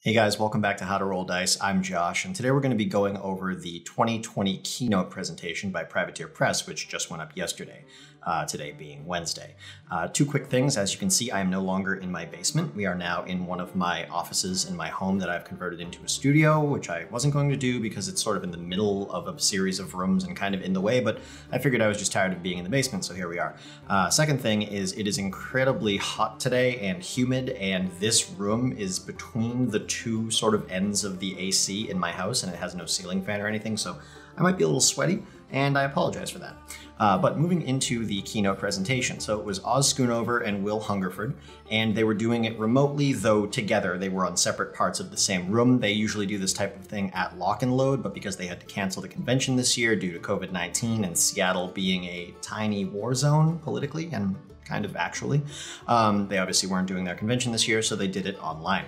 Hey guys, welcome back to How to Roll Dice. I'm Josh, and today we're going to be going over the 2020 Keynote presentation by Privateer Press, which just went up yesterday, today being Wednesday. Two quick things. As you can see, I am no longer in my basement. We are now in one of my offices in my home that I've converted into a studio, which I wasn't going to do because it's sort of in the middle of a series of rooms and kind of in the way, but I figured I was just tired of being in the basement, so here we are. Second thing is it is incredibly hot today and humid, and this room is between the two sort of ends of the AC in my house, and it has no ceiling fan or anything, so I might be a little sweaty, and I apologize for that. But moving into the keynote presentation. So it was Oz Schoonover and Will Hungerford, and they were doing it remotely, though together. They were on separate parts of the same room. They usually do this type of thing at Lock and Load, but because they had to cancel the convention this year due to COVID-19 and Seattle being a tiny war zone politically and kind of actually, they obviously weren't doing their convention this year, so they did it online.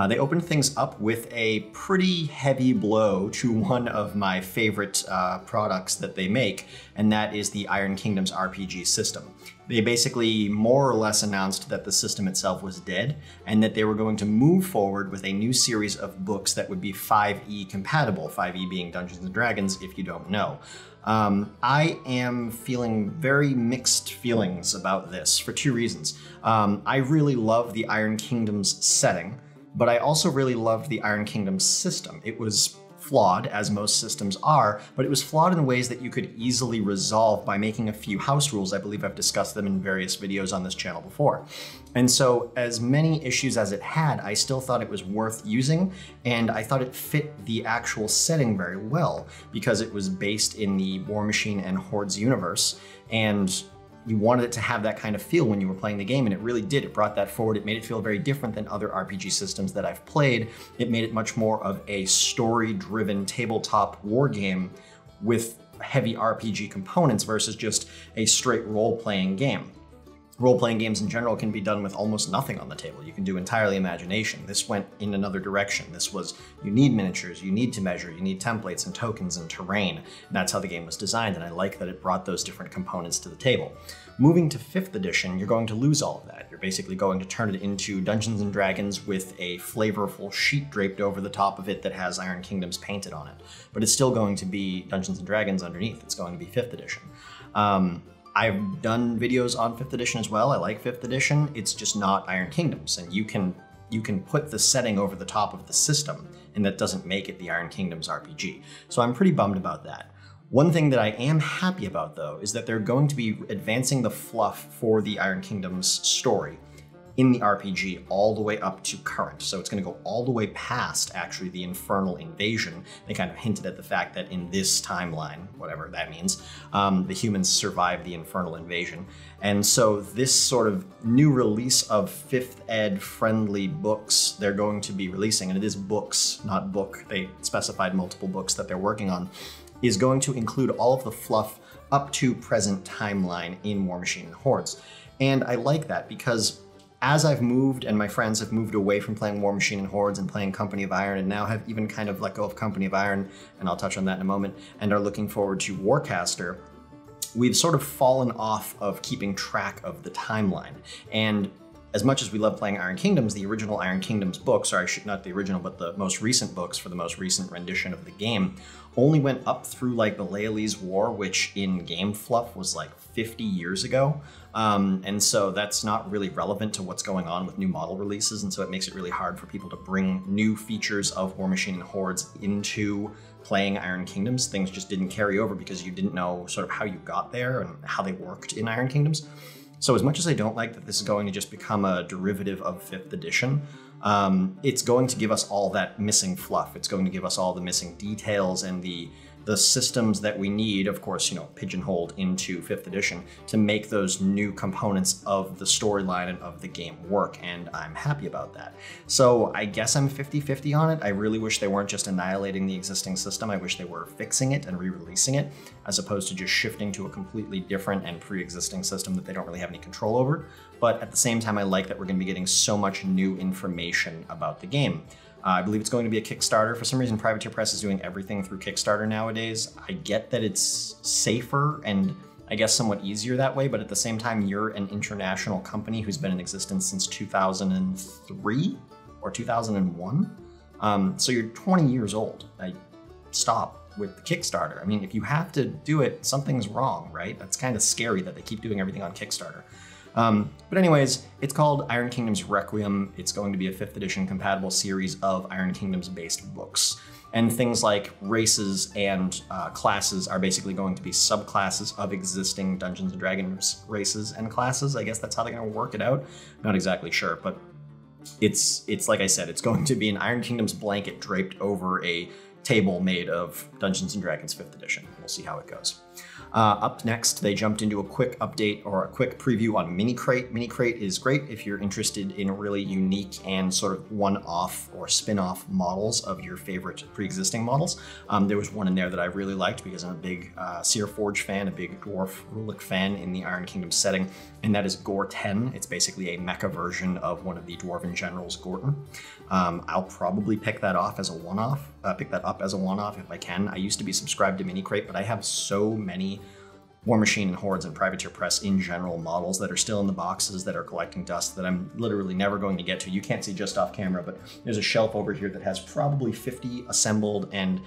They opened things up with a pretty heavy blow to one of my favorite products that they make, and that is the Iron Kingdoms RPG system. They basically more or less announced that the system itself was dead and that they were going to move forward with a new series of books that would be 5e compatible, 5e being Dungeons & Dragons if you don't know. I am feeling very mixed feelings about this for two reasons. I really love the Iron Kingdoms setting, but I also really loved the Iron Kingdoms system. It was flawed, as most systems are, but it was flawed in ways that you could easily resolve by making a few house rules. I believe I've discussed them in various videos on this channel before. And so as many issues as it had, I still thought it was worth using, and I thought it fit the actual setting very well because it was based in the Warmachine and Hordes universe, and you wanted it to have that kind of feel when you were playing the game, and it really did. It brought that forward. It made it feel very different than other RPG systems that I've played. It made it much more of a story-driven tabletop war game with heavy RPG components versus just a straight role-playing game. Role-playing games in general can be done with almost nothing on the table. You can do entirely imagination. This went in another direction. This was, you need miniatures, you need to measure, you need templates and tokens and terrain. And that's how the game was designed, and I like that it brought those different components to the table. Moving to 5th edition, you're going to lose all of that. You're basically going to turn it into Dungeons & Dragons with a flavorful sheet draped over the top of it that has Iron Kingdoms painted on it. But it's still going to be Dungeons & Dragons underneath. It's going to be 5th edition. I've done videos on 5th edition as well. I like 5th edition. It's just not Iron Kingdoms, and you can put the setting over the top of the system, and that doesn't make it the Iron Kingdoms RPG. So I'm pretty bummed about that. One thing that I am happy about, though, is that they're going to be advancing the fluff for the Iron Kingdoms story in the RPG all the way up to current. So it's going to go all the way past, actually, the Infernal Invasion. They kind of hinted at the fact that in this timeline, whatever that means, the humans survived the Infernal Invasion. And so this sort of new release of 5th ed friendly books they're going to be releasing, and it is books, not book, they specified multiple books that they're working on, is going to include all of the fluff up to present timeline in Warmachine and Hordes. And I like that because as I've moved and my friends have moved away from playing Warmachine and Hordes and playing Company of Iron, and now have even kind of let go of Company of Iron, and I'll touch on that in a moment, and are looking forward to Warcaster, we've sort of fallen off of keeping track of the timeline. And as much as we love playing Iron Kingdoms, the original Iron Kingdoms books, or not the original, but the most recent books for the most recent rendition of the game, only went up through like the Lealese War, which in game fluff was like 50 years ago. And so that's not really relevant to what's going on with new model releases, and so it makes it really hard for people to bring new features of Warmachine and Hordes into playing Iron Kingdoms. Things just didn't carry over because you didn't know sort of how you got there and how they worked in Iron Kingdoms. So as much as I don't like that this is going to just become a derivative of 5th edition, it's going to give us all that missing fluff. It's going to give us all the missing details and the systems that we need, of course, pigeonholed into 5th edition to make those new components of the storyline and of the game work, and I'm happy about that. So I guess I'm 50-50 on it. I really wish they weren't just annihilating the existing system. I wish they were fixing it and re-releasing it, as opposed to just shifting to a completely different and pre-existing system that they don't really have any control over. But at the same time, I like that we're going to be getting so much new information about the game. I believe it's going to be a Kickstarter. For some reason, Privateer Press is doing everything through Kickstarter nowadays. I get that it's safer and I guess somewhat easier that way, but at the same time, you're an international company who's been in existence since 2003 or 2001. So you're 20 years old. Stop with the Kickstarter. I mean, if you have to do it, something's wrong, right? That's kind of scary that they keep doing everything on Kickstarter. But anyways, it's called Iron Kingdoms Requiem. It's going to be a 5th edition compatible series of Iron Kingdoms based books. And things like races and classes are basically going to be subclasses of existing Dungeons & Dragons races and classes. I guess that's how they're going to work it out. Not exactly sure, but it's like I said, it's going to be an Iron Kingdoms blanket draped over a table made of Dungeons & Dragons 5th edition. We'll see how it goes. Up next, they jumped into a quick update or a quick preview on Mini Crate. Mini Crate is great if you're interested in really unique and sort of one-off or spin-off models of your favorite pre-existing models. There was one in there that I really liked because I'm a big Seer Forge fan, a big Dwarf Rulik fan in the Iron Kingdom setting, and that is Gore 10. It's basically a mecha version of one of the Dwarven generals, Gorton. I'll probably pick that up as a one-off if I can. I used to be subscribed to Mini Crate, but I have so many War Machine and Hordes and Privateer Press in general models that are still in the boxes that are collecting dust that I'm literally never going to get to. You can't see just off camera, but there's a shelf over here that has probably 50 assembled and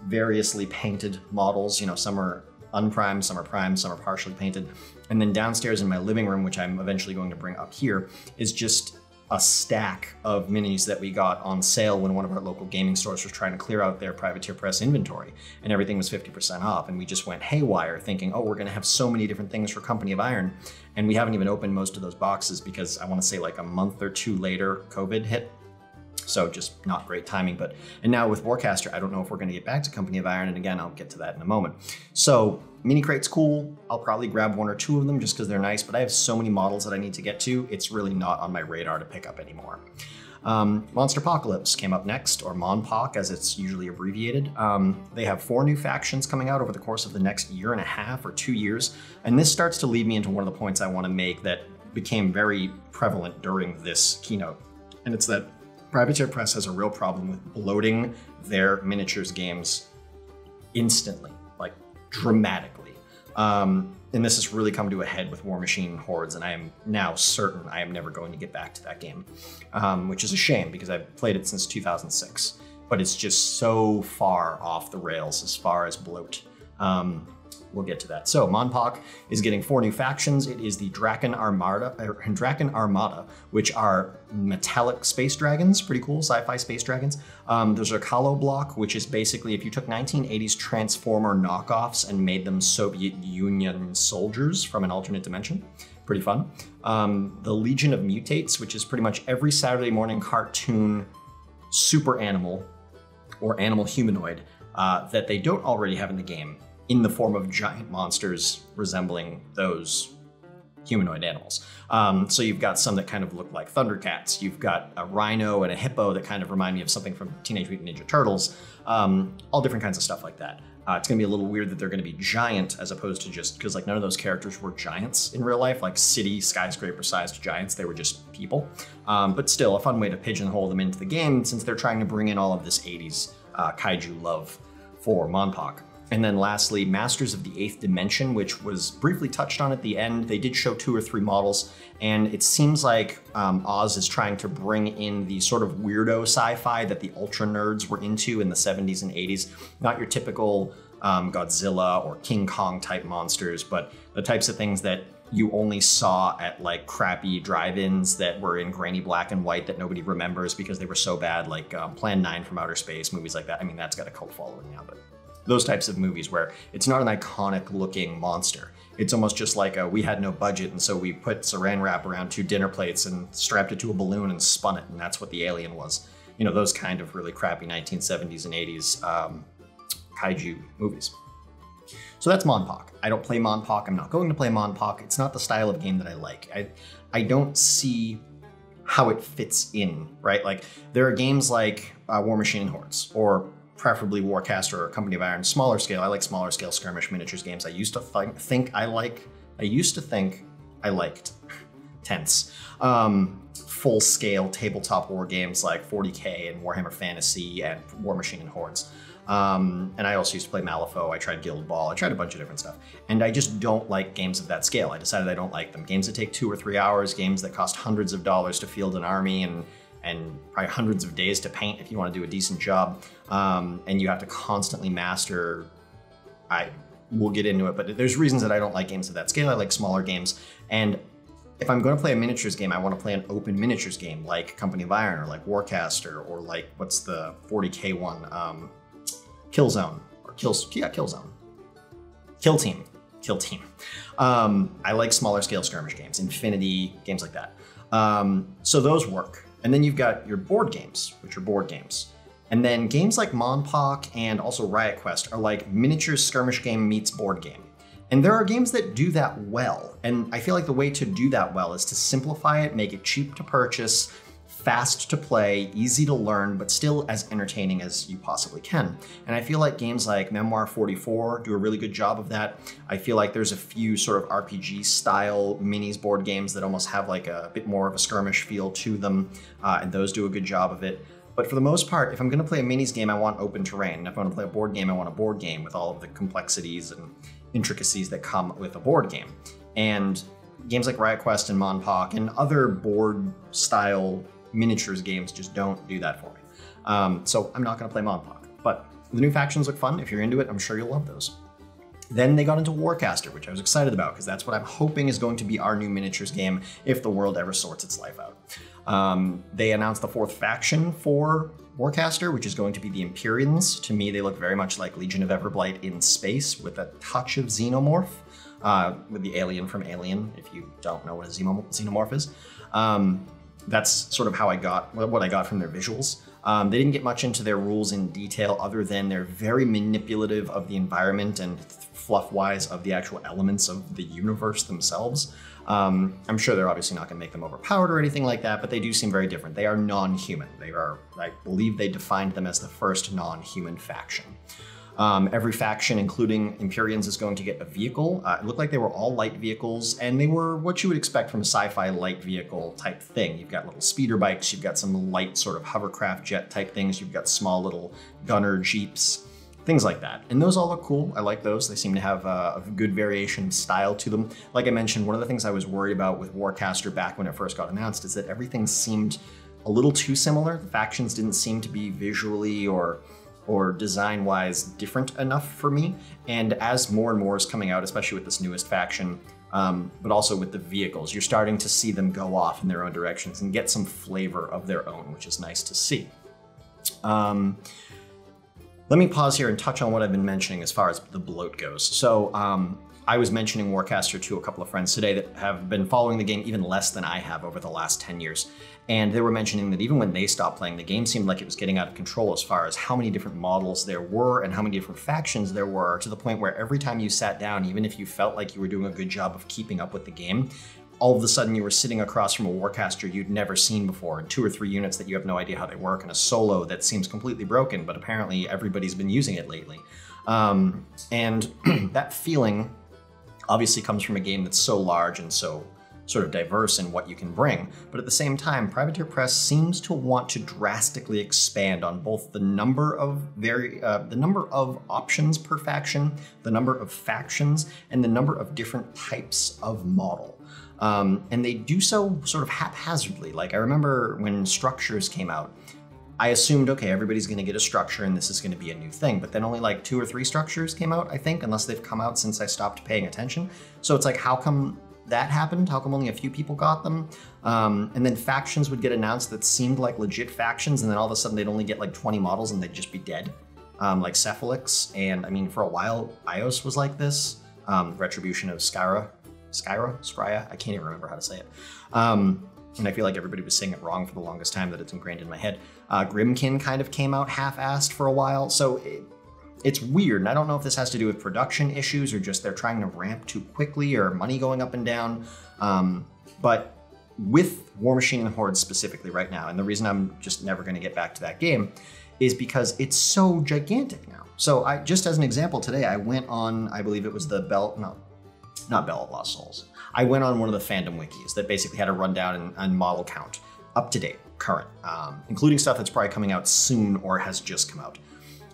variously painted models. You know, some are unprimed, some are primed, some are partially painted. And then downstairs in my living room, which I'm eventually going to bring up here, is just a stack of minis that we got on sale when one of our local gaming stores was trying to clear out their Privateer Press inventory, and everything was 50% off. And we just went haywire thinking, oh, we're going to have so many different things for Company of Iron. And we haven't even opened most of those boxes because I want to say like a month or two later, COVID hit. So just not great timing. And now with Warcaster, I don't know if we're going to get back to Company of Iron. And again, I'll get to that in a moment. So Mini Crate's cool. I'll probably grab one or two of them just because they're nice, but I have so many models that I need to get to. It's really not on my radar to pick up anymore. Monsterpocalypse came up next, or Monpoc as it's usually abbreviated. They have 4 new factions coming out over the course of the next year and a half or 2 years. And this starts to lead me into one of the points I want to make that became very prevalent during this keynote. And it's that Privateer Press has a real problem with bloating their miniatures games instantly, like dramatically. And this has really come to a head with War Machine and Hordes, and I am now certain I am never going to get back to that game, which is a shame because I've played it since 2006, but it's just so far off the rails as far as bloat. We'll get to that. So Monpoc is getting 4 new factions. It is the Draken Armada, which are metallic space dragons, pretty cool, sci-fi space dragons. There's a Kalo block, which is basically if you took 1980s Transformer knockoffs and made them Soviet Union soldiers from an alternate dimension. Pretty fun. The Legion of Mutates, which is pretty much every Saturday morning cartoon super animal or animal humanoid that they don't already have in the game, in the form of giant monsters resembling those humanoid animals. So you've got some that kind of look like Thundercats. You've got a rhino and a hippo that kind of remind me of something from Teenage Mutant Ninja Turtles. All different kinds of stuff like that. It's gonna be a little weird that they're gonna be giant as opposed to just, because like none of those characters were giants in real life, like city skyscraper-sized giants. They were just people. But still a fun way to pigeonhole them into the game since they're trying to bring in all of this 80s kaiju love for Monpoc. And then lastly, Masters of the 8th Dimension, which was briefly touched on at the end. They did show 2 or 3 models, and it seems like Oz is trying to bring in the sort of weirdo sci-fi that the ultra nerds were into in the 70s and 80s. Not your typical Godzilla or King Kong type monsters, but the types of things that you only saw at like crappy drive-ins that were in grainy black and white that nobody remembers because they were so bad, like Plan 9 from Outer Space, movies like that. I mean, that's got a cult following now, but those types of movies where it's not an iconic looking monster. It's almost just like we had no budget, and so we put saran wrap around 2 dinner plates and strapped it to a balloon and spun it, and that's what the alien was. You know, those kind of really crappy 1970s and 80s kaiju movies. So that's Monpoc. I don't play Monpoc. I'm not going to play Monpoc. It's not the style of game that I like. I don't see how it fits in, right? Like there are games like War Machine and Hordes, or preferably Warcaster or Company of Iron, smaller scale. I like smaller scale skirmish miniatures games. I used to think I liked tense. Full scale tabletop war games like 40K and Warhammer Fantasy and War Machine and Hordes. And I also used to play Malifaux. I tried Guild Ball. I tried a bunch of different stuff. And I just don't like games of that scale. I decided I don't like them. Games that take 2 or 3 hours, games that cost hundreds of dollars to field an army and probably hundreds of days to paint if you want to do a decent job. And you have to constantly master, we'll get into it, but there's reasons that I don't like games of that scale. I like smaller games. And if I'm going to play a miniatures game, I want to play an open miniatures game like Company of Iron or like Warcaster or like, what's the 40K one? Killzone or Killzone. Kill Team. I like smaller scale skirmish games, Infinity, games like that. So those work. And then you've got your board games, which are board games. And then games like Monpoc and also Riot Quest are like miniature skirmish game meets board game. And there are games that do that well. And I feel like the way to do that well is to simplify it, make it cheap to purchase, fast to play, easy to learn, but still as entertaining as you possibly can. And I feel like games like Memoir 44 do a really good job of that. I feel like there's a few sort of RPG style minis board games that almost have like a bit more of a skirmish feel to them, and those do a good job of it. But for the most part, if I'm gonna play a minis game, I want open terrain. And if I'm gonna play a board game, I want a board game with all of the complexities and intricacies that come with a board game. And games like Riot Quest and Monpoc and other board style miniatures games just don't do that for me. So I'm not gonna play Monpoc, but the new factions look fun. If you're into it, I'm sure you'll love those. Then they got into Warcaster, which I was excited about because that's what I'm hoping is going to be our new miniatures game if the world ever sorts its life out. They announced the 4th faction for Warcaster, which is going to be the Empyreans. To me, they look very much like Legion of Everblight in space with a touch of xenomorph, with the alien from Alien, if you don't know what a xenomorph is. That's sort of how what I got from their visuals. They didn't get much into their rules in detail other than they're very manipulative of the environment and fluff-wise of the actual elements of the universe themselves. I'm sure they're obviously not going to make them overpowered or anything like that, but they do seem very different. They are non-human. They are, I believe they defined them as the first non-human faction. Every faction, including Empyreans, is going to get a vehicle. It looked like they were all light vehicles, and they were what you would expect from a sci-fi light vehicle type thing. You've got little speeder bikes, you've got some light sort of hovercraft jet type things, you've got small little gunner jeeps, things like that. And those all look cool. I like those. They seem to have a good variation of style to them. Like I mentioned, one of the things I was worried about with Warcaster back when it first got announced is that everything seemed a little too similar. The factions didn't seem to be visually or design-wise different enough for me. And as more and more is coming out, especially with this newest faction, but also with the vehicles, you're starting to see them go off in their own directions and get some flavor of their own, which is nice to see. Let me pause here and touch on what I've been mentioning as far as the bloat goes. So I was mentioning Warcaster to a couple of friends today that have been following the game even less than I have over the last 10 years. And they were mentioning that even when they stopped playing, the game seemed like it was getting out of control as far as how many different models there were and how many different factions there were, to the point where every time you sat down, even if you felt like you were doing a good job of keeping up with the game, all of a sudden you were sitting across from a Warcaster you'd never seen before, and 2 or 3 units that you have no idea how they work, and a solo that seems completely broken, but apparently everybody's been using it lately. And that feeling obviously comes from a game that's so large and so sort of diverse in what you can bring, but at the same time, Privateer Press seems to want to drastically expand on both the number of options per faction, the number of factions, and the number of different types of model. And they do so sort of haphazardly. Like I remember when structures came out, I assumed, okay, everybody's gonna get a structure and this is gonna be a new thing, but then only like 2 or 3 structures came out, I think, unless they've come out since I stopped paying attention. So it's like, how come that happened? How come only a few people got them? And then factions would get announced that seemed like legit factions, and then all of a sudden they'd only get like 20 models and they'd just be dead. Like Cephalix, and I mean, for a while, Ios was like this. Retribution of Skryra, I can't even remember how to say it. And I feel like everybody was saying it wrong for the longest time, that it's ingrained in my head. Grimkin kind of came out half-assed for a while, so it's weird, and I don't know if this has to do with production issues or just they're trying to ramp too quickly or money going up and down. But with War Machine and Hordes specifically right now, and the reason I'm just never going to get back to that game is because it's so gigantic now. So just as an example, today I went on, I believe it was the not Bell of Lost Souls. I went on one of the fandom wikis that basically had a rundown and model count, up to date, current, including stuff that's probably coming out soon or has just come out.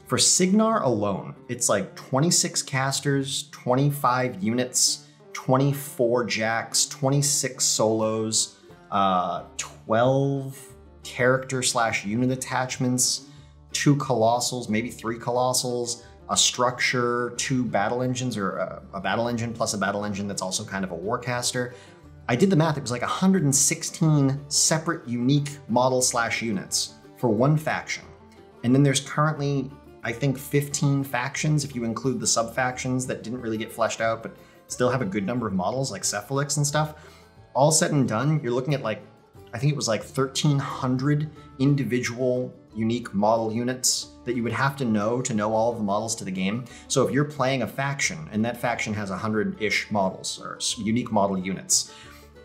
For Signar alone, it's like 26 casters, 25 units, 24 jacks, 26 solos, 12 character/unit attachments, 2 colossals, maybe 3 colossals, a structure, 2 battle engines, or a battle engine plus a battle engine that's also kind of a Warcaster. I did the math, it was like 116 separate unique model/units for one faction. And then there's currently, I think, 15 factions if you include the sub-factions that didn't really get fleshed out, but still have a good number of models like Cephalix and stuff. All said and done, you're looking at like, I think it was like 1,300 individual unique model units that you would have to know all of the models to the game. So if you're playing a faction and that faction has 100-ish models or unique model units,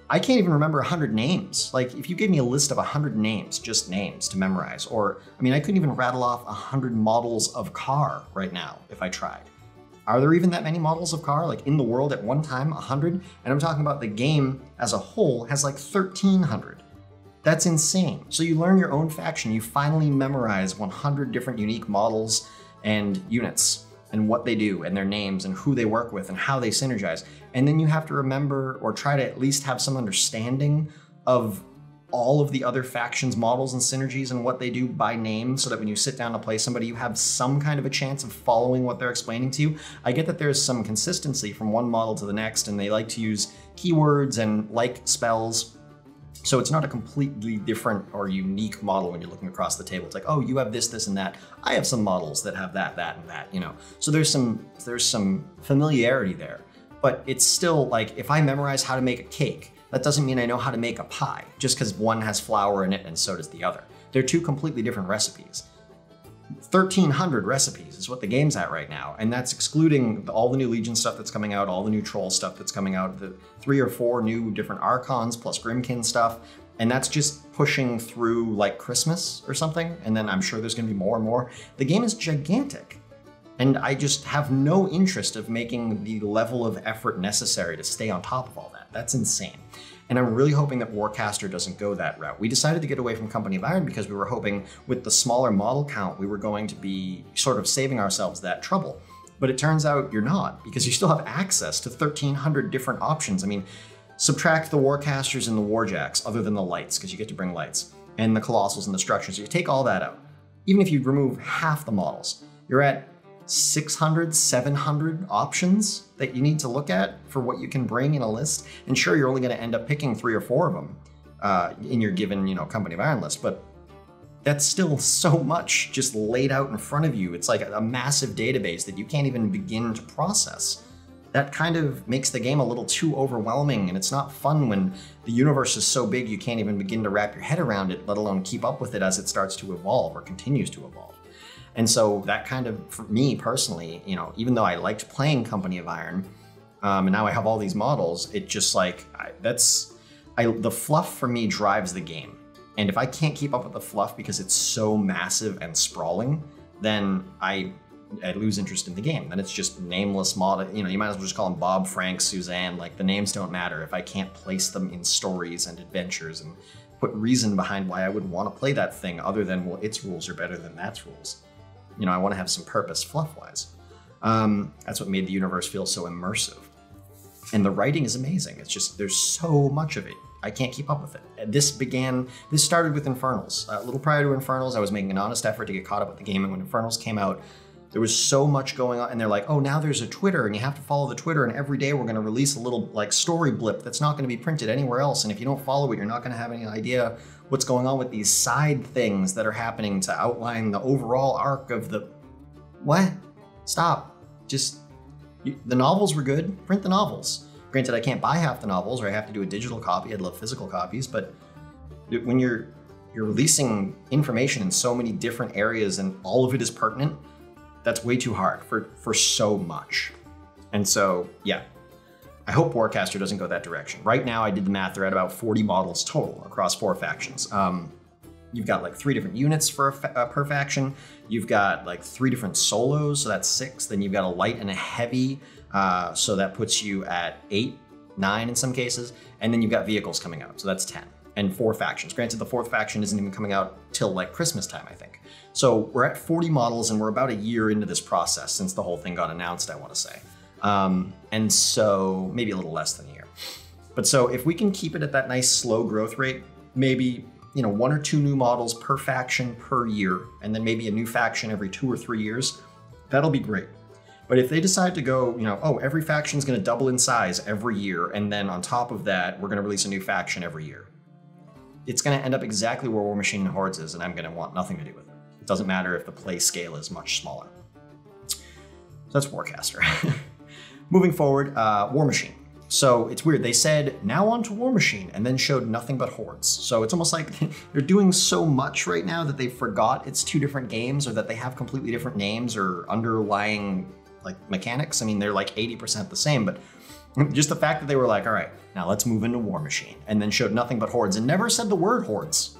I can't even remember 100 names. Like if you gave me a list of 100 names, just names to memorize, or I mean, I couldn't even rattle off 100 models of car right now if I tried. Are there even that many models of car like in the world at one time, 100? And I'm talking about the game as a whole has like 1,300. That's insane. So you learn your own faction, you finally memorize 100 different unique models and units and what they do and their names and who they work with and how they synergize. And then you have to remember or try to at least have some understanding of all of the other factions' models and synergies and what they do by name so that when you sit down to play somebody, you have some kind of a chance of following what they're explaining to you. I get that there's some consistency from one model to the next and they like to use keywords and like spells. So it's not a completely different or unique model when you're looking across the table. It's like, oh, you have this, this, and that. I have some models that have that, that, and that, you know. So there's some familiarity there. But it's still like, if I memorize how to make a cake, that doesn't mean I know how to make a pie, just because one has flour in it and so does the other. They're 2 completely different recipes. 1,300 recipes is what the game's at right now, and that's excluding all the new Legion stuff that's coming out, all the new Troll stuff that's coming out, the 3 or 4 new different Archons plus Grimkin stuff, and that's just pushing through like Christmas or something, and then I'm sure there's going to be more and more. The game is gigantic, and I just have no interest of making the level of effort necessary to stay on top of all that. That's insane. And I'm really hoping that Warcaster doesn't go that route. We decided to get away from Company of Iron because we were hoping with the smaller model count, we were going to be sort of saving ourselves that trouble. But it turns out you're not, because you still have access to 1,300 different options. I mean, subtract the Warcasters and the Warjacks, other than the lights, because you get to bring lights, and the Colossals and the Structures. So you take all that out. Even if you remove half the models, you're at 600, 700 options that you need to look at for what you can bring in a list. And sure, you're only going to end up picking 3 or 4 of them in your given, you know, Company of Iron list, but that's still so much just laid out in front of you. It's like a massive database that you can't even begin to process. That kind of makes the game a little too overwhelming, and it's not fun when the universe is so big you can't even begin to wrap your head around it, let alone keep up with it as it starts to evolve or continues to evolve. And so that kind of, for me personally, you know, even though I liked playing Company of Iron, and now I have all these models, it just like, the fluff for me drives the game. And if I can't keep up with the fluff because it's so massive and sprawling, then I lose interest in the game. Then it's just nameless model, you know, you might as well just call them Bob, Frank, Suzanne, like the names don't matter if I can't place them in stories and adventures and put reason behind why I would want to play that thing other than, well, its rules are better than that's rules. You know, I want to have some purpose fluff-wise. That's what made the universe feel so immersive. And the writing is amazing. It's just, there's so much of it. I can't keep up with it. This started with Infernals. A little prior to Infernals, I was making an honest effort to get caught up with the game, and when Infernals came out, there was so much going on, and they're like, oh, now there's a Twitter, and you have to follow the Twitter, and every day we're going to release a little like story blip that's not going to be printed anywhere else, and if you don't follow it, you're not going to have any idea what's going on with these side things that are happening to outline the overall arc of the... What? Stop. Just... The novels were good. Print the novels. Granted, I can't buy half the novels, or I have to do a digital copy. I'd love physical copies, but when you're releasing information in so many different areas and all of it is pertinent, that's way too hard for so much. And so, yeah, I hope Warcaster doesn't go that direction. Right now, I did the math, they're at about 40 models total across 4 factions. You've got like 3 different units for per faction. You've got like 3 different solos, so that's 6. Then you've got a light and a heavy, so that puts you at 8, 9 in some cases. And then you've got vehicles coming out, so that's 10. And 4 factions. Granted, the 4th faction isn't even coming out till like Christmas time, I think. So we're at 40 models, and we're about a year into this process since the whole thing got announced, I want to say. And so maybe a little less than a year. But so if we can keep it at that nice slow growth rate, maybe 1 or 2 new models per faction per year, and then maybe a new faction every 2 or 3 years, that'll be great. But if they decide to go, oh, every faction's going to double in size every year, and then on top of that, we're going to release a new faction every year, it's going to end up exactly where Warmachine and Hordes is, and I'm going to want nothing to do with it. It doesn't matter if the play scale is much smaller. So that's Warcaster. Moving forward, Warmachine. So it's weird, they said, now on to Warmachine, and then showed nothing but Hordes. So it's almost like they're doing so much right now that they forgot it's 2 different games, or that they have completely different names or underlying mechanics. I mean, they're like 80% the same, but just the fact that they were like, all right, now let's move into Warmachine, and then showed nothing but Hordes and never said the word Hordes.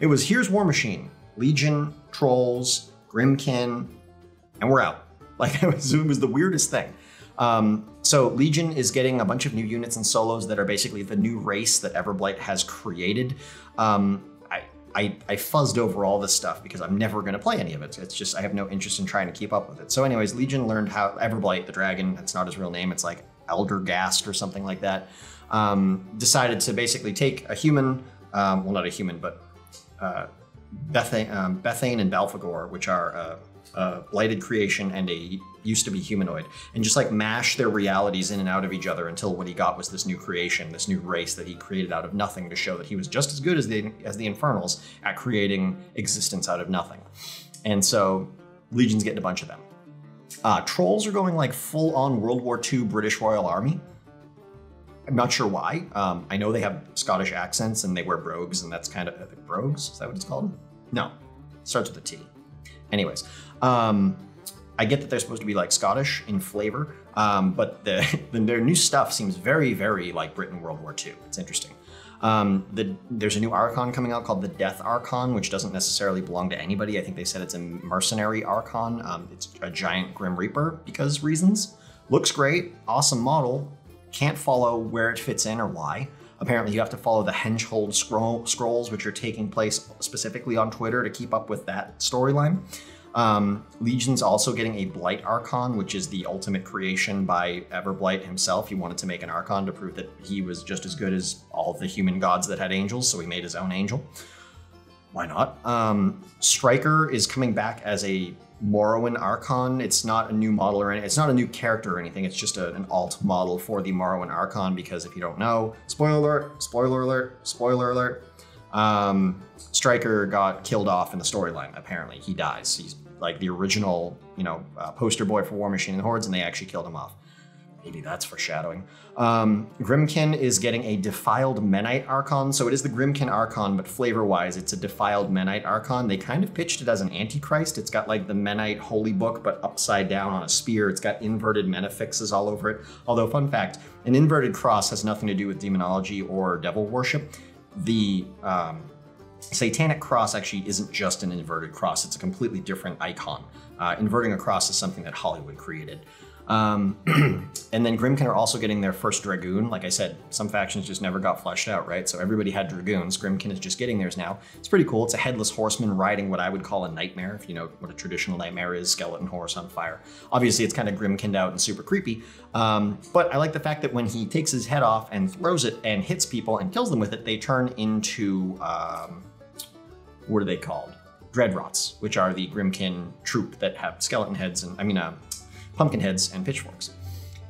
It was, here's Warmachine, Legion, Trolls, Grimkin, and we're out. Like, it was the weirdest thing. So Legion is getting a bunch of new units and solos that are basically the new race that Everblight has created. I fuzzed over all this stuff because I'm never going to play any of it. It's just, I have no interest in trying to keep up with it. So anyways, Legion learned how Everblight, the dragon, that's not his real name, it's like Eldergast or something like that, decided to basically take a human, well, not a human, but Bethane and Balfagor, which are a blighted creation and a used to be humanoid, and just like mash their realities in and out of each other until what he got was this new creation, this new race that he created out of nothing, to show that he was just as good as the Infernals at creating existence out of nothing. And so Legion's getting a bunch of them. Trolls are going like full-on World War II British Royal Army. I'm not sure why. I know they have Scottish accents and they wear brogues, and that's kind of brogues. Is that what it's called? No, it starts with a T. Anyways, I get that they're supposed to be like Scottish in flavor, but their new stuff seems very, very like Britain World War II. It's interesting. There's a new Archon coming out called the Death Archon, which doesn't necessarily belong to anybody. I think they said it's a mercenary Archon. It's a giant Grim Reaper because reasons. Looks great, awesome model. Can't follow where it fits in or why. Apparently you have to follow the Hengehold scrolls, which are taking place specifically on Twitter to keep up with that storyline. Legion's also getting a Blight Archon, which is the ultimate creation by Everblight himself. He wanted to make an Archon to prove that he was just as good as all of the human gods that had angels, so he made his own angel. Why not? Striker is coming back as a Morrowind Archon. It's not a new model or anything. It's not a new character or anything. It's just an alt model for the Morrowind Archon, because if you don't know, spoiler alert, spoiler alert, spoiler alert, Striker got killed off in the storyline, apparently. He dies. He's like the original, poster boy for Warmachine and Hordes, and they actually killed him off. Maybe that's foreshadowing. Grimkin is getting a Defiled Menite Archon. So it is the Grimkin Archon, but flavor-wise, it's a Defiled Menite Archon. They kind of pitched it as an Antichrist. It's got like the Menite Holy Book, but upside down on a spear. It's got inverted menafixes all over it. Although, fun fact, an inverted cross has nothing to do with demonology or devil worship. The Satanic Cross actually isn't just an inverted cross. It's a completely different icon. Inverting a cross is something that Hollywood created. And then Grimkin are also getting their first Dragoon. Like I said, some factions just never got fleshed out, right? So everybody had Dragoons. Grimkin is just getting theirs now. It's pretty cool. It's a headless horseman riding what I would call a nightmare, if you know what a traditional nightmare is, skeleton horse on fire. Obviously, it's kind of Grimkinned out and super creepy. But I like the fact that when he takes his head off and throws it and hits people and kills them with it, they turn into, what are they called? Dreadrots, which are the Grimkin troop that have skeleton heads and, pumpkin heads and pitchforks.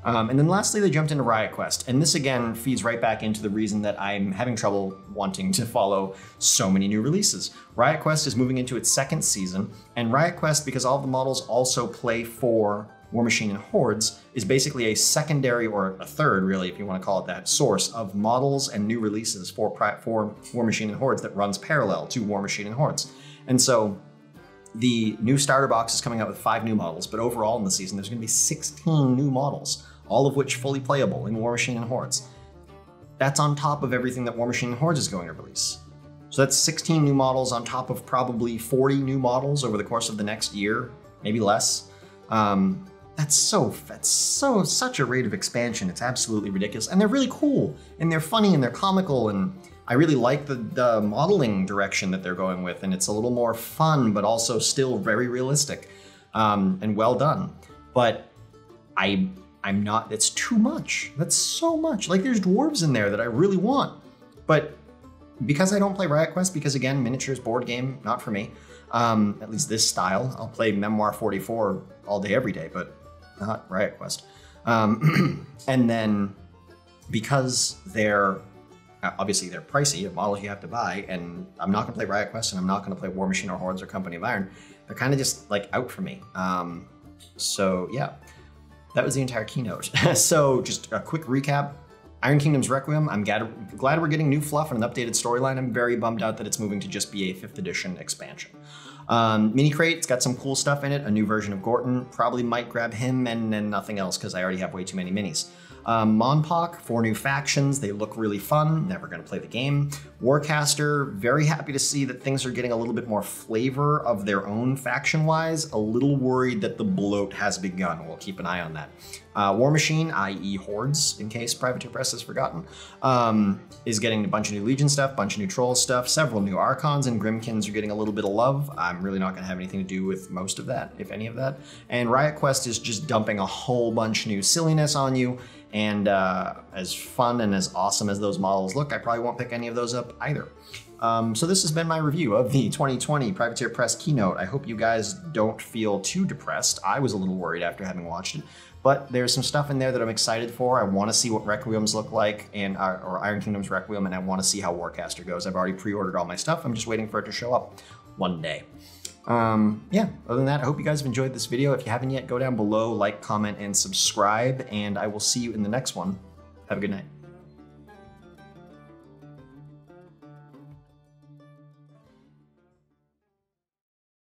And then lastly, they jumped into Riot Quest. And this again feeds right back into the reason that I'm having trouble wanting to follow so many new releases. Riot Quest is moving into its 2nd season, and Riot Quest, because all of the models also play for Warmachine and Hordes, is basically a secondary, or a third really, if you want to call it that, source of models and new releases for Warmachine and Hordes that runs parallel to Warmachine and Hordes. And so the new starter box is coming out with 5 new models, but overall in the season, there's going to be 16 new models, all of which fully playable in Warmachine and Hordes. That's on top of everything that Warmachine and Hordes is going to release. So that's 16 new models on top of probably 40 new models over the course of the next year, maybe less. That's such a rate of expansion. It's absolutely ridiculous. And they're really cool, and they're funny, and they're comical, and I really like the modeling direction that they're going with, and it's a little more fun, but also still very realistic and well done. But I'm not, it's too much. That's so much. Like, there's dwarves in there that I really want, but because I don't play Riot Quest, because again, miniatures board game, not for me. At least this style. I'll play Memoir 44 all day, every day, but not Riot Quest. And then because they're obviously they're pricey, a model you have to buy, and I'm not gonna play Riot Quest, and I'm not gonna play War Machine or Hordes or Company of Iron. They're kind of just like out for me. So yeah, that was the entire keynote. So just a quick recap. Iron Kingdoms Requiem, I'm glad we're getting new fluff and an updated storyline. I'm very bummed out that it's moving to just be a 5th edition expansion. Mini Crate, it's got some cool stuff in it, a new version of Gorton, probably might grab him and nothing else because I already have way too many minis. Monpoc, 4 new factions, they look really fun, never gonna play the game. Warcaster, very happy to see that things are getting a little bit more flavor of their own faction-wise, a little worried that the bloat has begun, we'll keep an eye on that. War Machine, i.e. Hordes, in case Privateer Press has forgotten, is getting a bunch of new Legion stuff, bunch of new Troll stuff, several new Archons and Grimkins are getting a little bit of love. I'm really not gonna have anything to do with most of that, if any of that. And Riot Quest is just dumping a whole bunch new silliness on you. And as fun and as awesome as those models look, I probably won't pick any of those up either. So this has been my review of the 2020 Privateer Press keynote. I hope you guys don't feel too depressed. I was a little worried after having watched it, but there's some stuff in there that I'm excited for. I want to see what Requiems look like, and or Iron Kingdoms Requiem, and I want to see how Warcaster goes. I've already pre-ordered all my stuff. I'm just waiting for it to show up one day. Yeah, other than that, I hope you guys have enjoyed this video. If you haven't yet, go down below, like, comment, and subscribe, and I will see you in the next one. Have a good night.